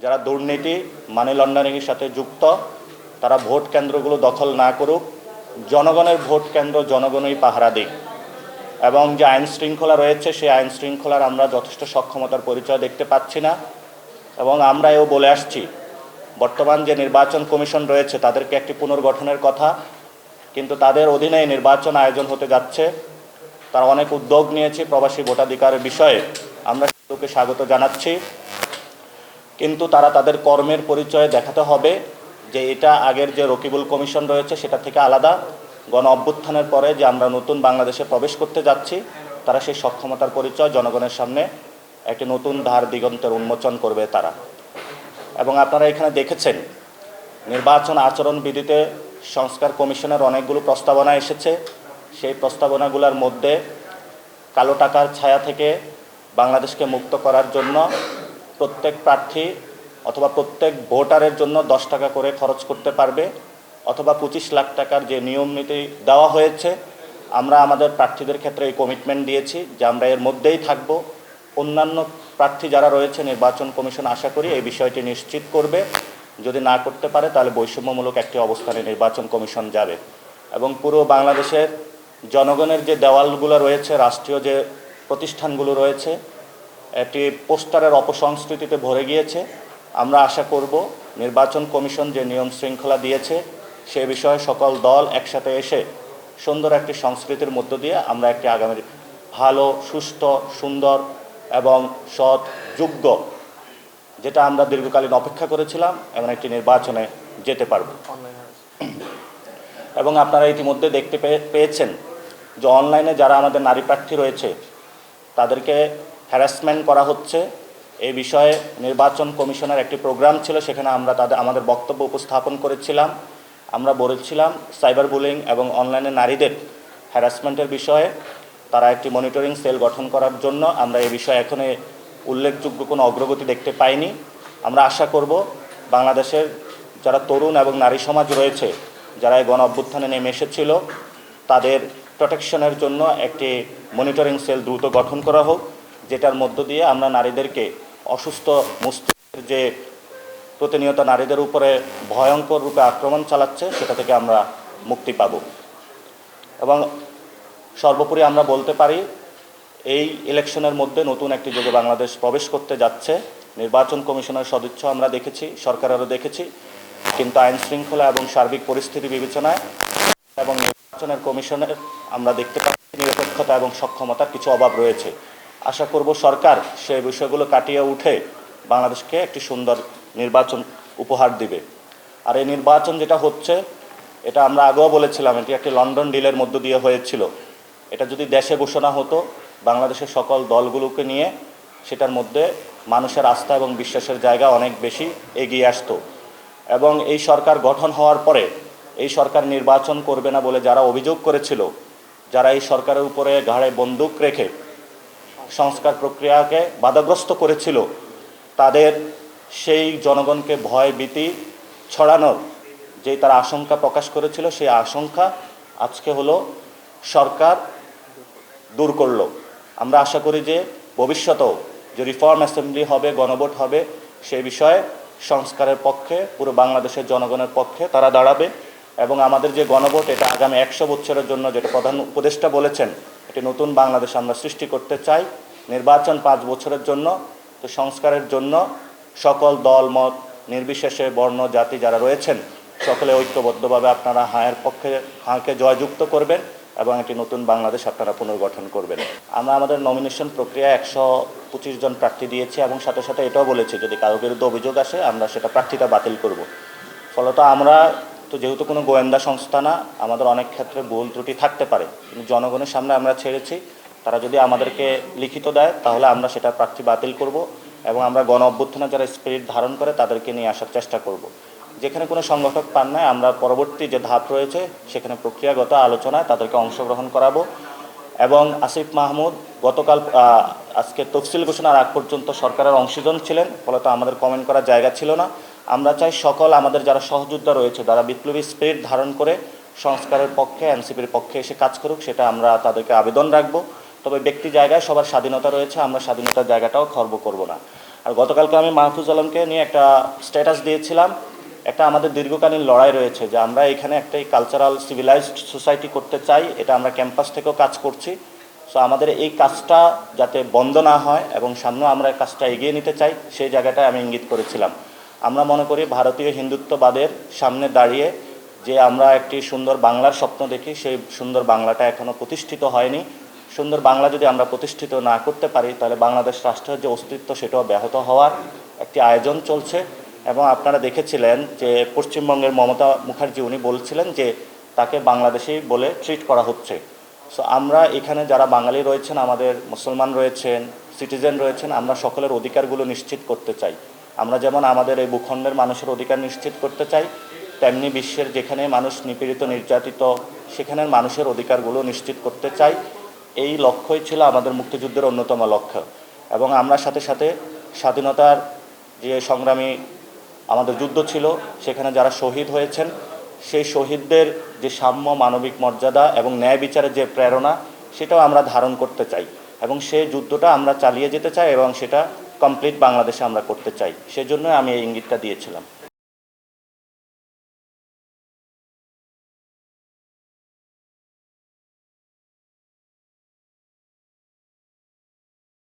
যারা দুর্নীতি মানি লন্ডারিংয়ের সাথে যুক্ত তারা ভোট কেন্দ্রগুলো দখল না করুক, জনগণের ভোট কেন্দ্র জনগণই পাহারা দিক এবং যে আইন শৃঙ্খলা রয়েছে সেই আইন শৃঙ্খলার আমরা যথেষ্ট সক্ষমতার পরিচয় দেখতে পাচ্ছি না। এবং আমরা এও বলে আসছি বর্তমান যে নির্বাচন কমিশন রয়েছে তাদেরকে একটি পুনর্গঠনের কথা, কিন্তু তাদের অধীনে নির্বাচন আয়োজন হতে যাচ্ছে। তারা অনেক উদ্যোগ নিয়েছে প্রবাসী ভোটাধিকারের বিষয়ে, আমরা সেগুলোকে স্বাগত জানাচ্ছি, কিন্তু তারা তাদের কর্মের পরিচয় দেখাতে হবে যে এটা আগের যে রকিবুল কমিশন রয়েছে সেটা থেকে আলাদা। গণ অভ্যুত্থানের পরে যে আমরা নতুন বাংলাদেশে প্রবেশ করতে যাচ্ছি, তারা সেই সক্ষমতার পরিচয় জনগণের সামনে একটি নতুন ধার দিগন্তের উন্মোচন করবে তারা। এবং আপনারা এখানে দেখেছেন নির্বাচন আচরণবিধিতে সংস্কার কমিশনের অনেকগুলো প্রস্তাবনা এসেছে। সেই প্রস্তাবনাগুলোর মধ্যে কালো টাকার ছায়া থেকে বাংলাদেশকে মুক্ত করার জন্য প্রত্যেক প্রার্থী অথবা প্রত্যেক ভোটারের জন্য 10 টাকা করে খরচ করতে পারবে, অথবা 25 লাখ টাকার যে নিয়ম নীতি দেওয়া হয়েছে, আমরা আমাদের প্রার্থীদের ক্ষেত্রে এই কমিটমেন্ট দিয়েছি যে আমরা এর মধ্যেই থাকব। অন্যান্য প্রার্থী যারা রয়েছে নির্বাচন কমিশন আশা করি এই বিষয়টি নিশ্চিত করবে, যদি না করতে পারে তাহলে বৈষম্যমূলক একটি অবস্থানে নির্বাচন কমিশন যাবে। এবং পুরো বাংলাদেশের জনগণের যে দেওয়ালগুলো রয়েছে, রাষ্ট্রীয় যে প্রতিষ্ঠানগুলো রয়েছে, একটি পোস্টারের অপসংস্কৃতিতে ভরে গিয়েছে। আমরা আশা করব নির্বাচন কমিশন যে নিয়ম শৃঙ্খলা দিয়েছে সে বিষয়ে সকল দল একসাথে এসে সুন্দর একটি সংস্কৃতির মধ্য দিয়ে আমরা একটি আগামী ভালো, সুস্থ, সুন্দর এবং সৎ, যোগ্য, যেটা আমরা দীর্ঘকালীন অপেক্ষা করেছিলাম, এমন একটি নির্বাচনে যেতে পারব। এবং আপনারা ইতিমধ্যে দেখতে পেয়েছেন যে অনলাইনে যারা আমাদের নারী প্রার্থী রয়েছে তাদেরকে হ্যারাসমেন্ট করা হচ্ছে। এই বিষয়ে নির্বাচন কমিশনের একটি প্রোগ্রাম ছিল, সেখানে আমরা আমাদের বক্তব্য উপস্থাপন করেছিলাম। আমরা বলেছিলাম সাইবার বুলিং এবং অনলাইনে নারীদের হ্যারাসমেন্টের বিষয়ে তারা একটি মনিটরিং সেল গঠন করার জন্য। আমরা এই বিষয়ে এখনই উল্লেখযোগ্য কোনো অগ্রগতি দেখতে পাইনি। আমরা আশা করব বাংলাদেশের যারা তরুণ এবং নারী সমাজ রয়েছে, যারা এই গণ অভ্যুত্থানে নেমে এসেছিল, তাদের প্রোটেকশনের জন্য একটি মনিটরিং সেল দ্রুত গঠন করা হোক, যেটার মধ্য দিয়ে আমরা নারীদেরকে অসুস্থ মস্তিষ্কের যে প্রতিনিয়ত নারীদের উপরে ভয়ঙ্কর রূপে আক্রমণ চালাচ্ছে সেটা থেকে আমরা মুক্তি পাব। এবং সর্বোপরি আমরা বলতে পারি এই ইলেকশনের মধ্যে নতুন একটি যুগে বাংলাদেশ প্রবেশ করতে যাচ্ছে। নির্বাচন কমিশনের সদিচ্ছ আমরা দেখেছি, সরকারেরও দেখেছি, কিন্তু আইন শৃঙ্খলা এবং সার্বিক পরিস্থিতি বিবেচনায় এবং নির্বাচনের কমিশনের আমরা দেখতে পাচ্ছি নিরপেক্ষতা এবং সক্ষমতার কিছু অভাব রয়েছে। আশা করব সরকার সেই বিষয়গুলো কাটিয়ে উঠে বাংলাদেশকে একটি সুন্দর নির্বাচন উপহার দিবে। আর এই নির্বাচন যেটা হচ্ছে, এটা আমরা আগেও বলেছিলাম, এটি একটি লন্ডন ডিলের মধ্য দিয়ে হয়েছিল। এটা যদি দেশে ঘোষণা হতো, বাংলাদেশের সকল দলগুলোকে নিয়ে, সেটার মধ্যে মানুষের আস্থা এবং বিশ্বাসের জায়গা অনেক বেশি এগিয়ে আসতো। এবং এই সরকার গঠন হওয়ার পরে এই সরকার নির্বাচন করবে না বলে যারা অভিযোগ করেছিল, যারা এই সরকারের উপরে ঘাড়ে বন্দুক রেখে সংস্কার প্রক্রিয়াকে বাধাগ্রস্ত করেছিল, তাদের সেই জনগণকে ভয় ভীতি ছড়ানোর যে তারা আশঙ্কা প্রকাশ করেছিল, সেই আশঙ্কা আজকে হলো সরকার দূর করল। আমরা আশা করি যে ভবিষ্যতেও যে রিফর্ম অ্যাসেম্বলি হবে, গণভোট হবে, সেই বিষয়ে সংস্কারের পক্ষে পুরো বাংলাদেশের জনগণের পক্ষে তারা দাঁড়াবে। এবং আমাদের যে গণভোট, এটা আগামী 100 বছরের জন্য, যেটা প্রধান উপদেষ্টা বলেছেন, এটি নতুন বাংলাদেশ আমরা সৃষ্টি করতে চাই। নির্বাচন 5 বছরের জন্য, তো সংস্কারের জন্য সকল দল মত নির্বিশেষে বর্ণ জাতি যারা রয়েছেন সকলে ঐক্যবদ্ধভাবে আপনারা হাঁকে জয়যুক্ত করবেন এবং একটি নতুন বাংলাদেশ আপনারা পুনর্গঠন করবেন। আমরা আমাদের নমিনেশন প্রক্রিয়া 125 জন প্রার্থী দিয়েছি এবং সাথে সাথে এটাও বলেছি যদি কারো বিরুদ্ধে অভিযোগ আসে আমরা সেটা প্রার্থীটা বাতিল করব। ফলত আমরা তো যেহেতু কোনো গোয়েন্দা সংস্থা না, আমাদের অনেক ক্ষেত্রে ভুল ত্রুটি থাকতে পারে, কিন্তু জনগণের সামনে আমরা ছেড়েছি। তারা যদি আমাদেরকে লিখিত দেয় তাহলে আমরা সেটা প্রার্থী বাতিল করব এবং আমরা গণ অভ্যুত্থানে যারা স্পিরিট ধারণ করে তাদেরকে নিয়ে আসার চেষ্টা করব। যেখানে কোনো সংগঠক পান নাই, আমরা পরবর্তী যে ধাপ রয়েছে সেখানে প্রক্রিয়াগত আলোচনায় তাদেরকে অংশগ্রহণ করাবো। এবং আসিফ মাহমুদ গতকাল আজকে তফসিল ঘোষণার আগ পর্যন্ত সরকারের অংশীজন ছিলেন, ফলত আমাদের কমেন্ট করার জায়গা ছিল না। আমরা চাই সকল আমাদের যারা সহযোদ্ধা রয়েছে, যারা বিপ্লবী স্পিরিট ধারণ করে সংস্কারের পক্ষে, এনসিপির পক্ষে এসে কাজ করুক, সেটা আমরা তাদেরকে আবেদন রাখবো। তবে ব্যক্তি জায়গায় সবার স্বাধীনতা রয়েছে, আমরা স্বাধীনতার জায়গাটাও খর্ব করব না। আর গতকালকে আমি মাহফুজ আলমকে নিয়ে একটা স্ট্যাটাস দিয়েছিলাম, একটা আমাদের দীর্ঘকালীন লড়াই রয়েছে যে আমরা এখানে একটা কালচারাল সিভিলাইজড সোসাইটি করতে চাই, এটা আমরা ক্যাম্পাস থেকেও কাজ করছি। সো আমাদের এই কাজটা যাতে বন্ধ না হয় এবং সামনেও আমরা কাজটা এগিয়ে নিতে চাই, সেই জায়গাটায় আমি ইঙ্গিত করেছিলাম। আমরা মনে করি ভারতীয় হিন্দুত্ববাদের সামনে দাঁড়িয়ে যে আমরা একটি সুন্দর বাংলার স্বপ্ন দেখি, সেই সুন্দর বাংলাটা এখনও প্রতিষ্ঠিত হয়নি। সুন্দর বাংলা যদি আমরা প্রতিষ্ঠিত না করতে পারি, তাহলে বাংলাদেশ রাষ্ট্রের যে অস্তিত্ব সেটাও ব্যাহত হওয়ার একটি আয়োজন চলছে। এবং আপনারা দেখেছিলেন যে পশ্চিমবঙ্গের মমতা মুখার্জি উনি বলছিলেন যে তাকে বাংলাদেশি বলে ট্রিট করা হচ্ছে। সো আমরা এখানে যারা বাঙালি রয়েছেন, আমাদের মুসলমান রয়েছেন, সিটিজেন রয়েছেন, আমরা সকলের অধিকারগুলো নিশ্চিত করতে চাই। আমরা যেমন আমাদের এই ভূখণ্ডের মানুষের অধিকার নিশ্চিত করতে চাই, তেমনি বিশ্বের যেখানে মানুষ নিপীড়িত নির্যাতিত সেখানের মানুষের অধিকারগুলো নিশ্চিত করতে চাই। এই লক্ষ্যই ছিল আমাদের মুক্তিযুদ্ধের অন্যতম লক্ষ্য। এবং আমরা সাথে সাথে স্বাধীনতার যে সংগ্রামী আমাদের যুদ্ধ ছিল, সেখানে যারা শহীদ হয়েছেন সেই শহীদদের যে সাম্য, মানবিক মর্যাদা এবং ন্যায় বিচারের যে প্রেরণা, সেটাও আমরা ধারণ করতে চাই এবং সেই যুদ্ধটা আমরা চালিয়ে যেতে চাই এবং সেটা কমপ্লিট বাংলাদেশে আমরা করতে চাই। সেজন্য আমি এই ইঙ্গিতটা দিয়েছিলাম।